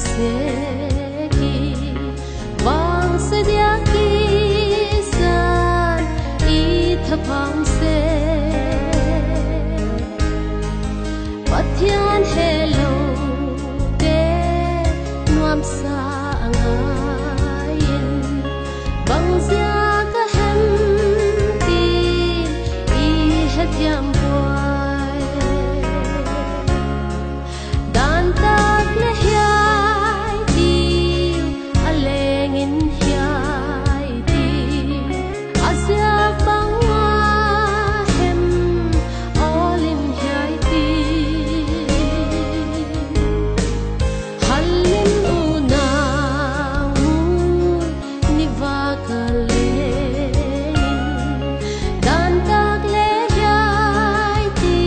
seki vang sedia kisan I thapang se pathian hello de nuam sa angayin bang zia ka hem tin I het yam boy dan tak le hiai ti alengin hiai ti asya bang wa hem all in hiai ti halin una ni va ka le dan tak le hiai ti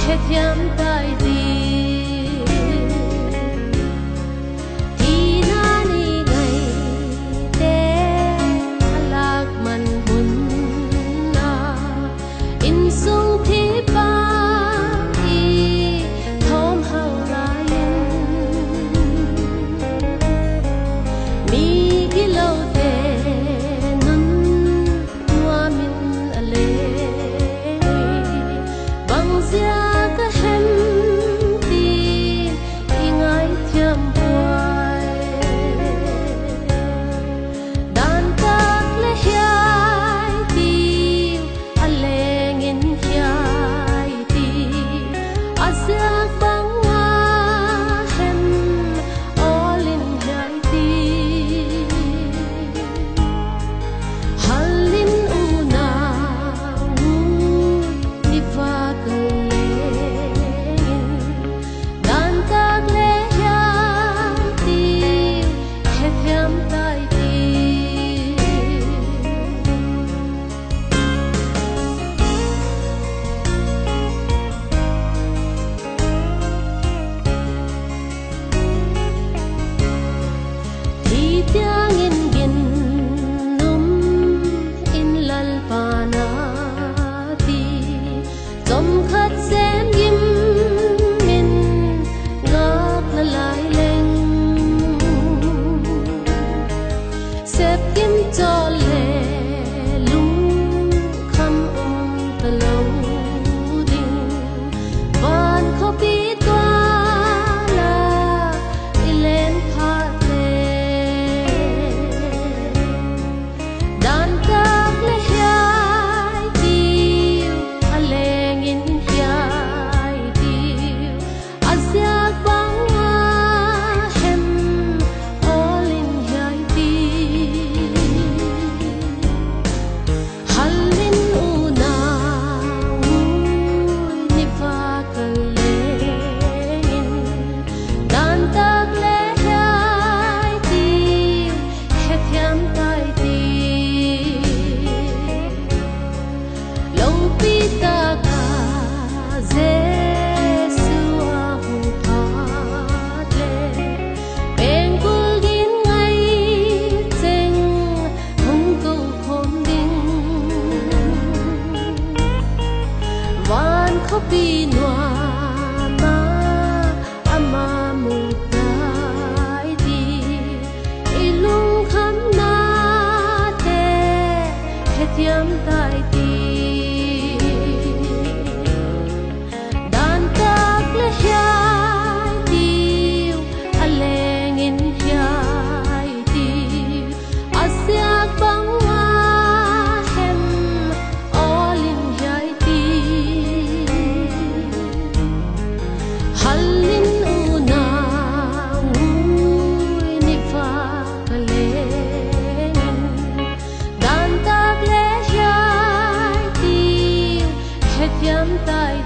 het yam tai ti Kopi nuama ama mutai di ilung kham na te hetiam tai ti dan tak le hiai ti alengin hiai ti asyak bang wa hem all in hiai ti halin una ni fa kalen dan tak le hiai ti het yam tai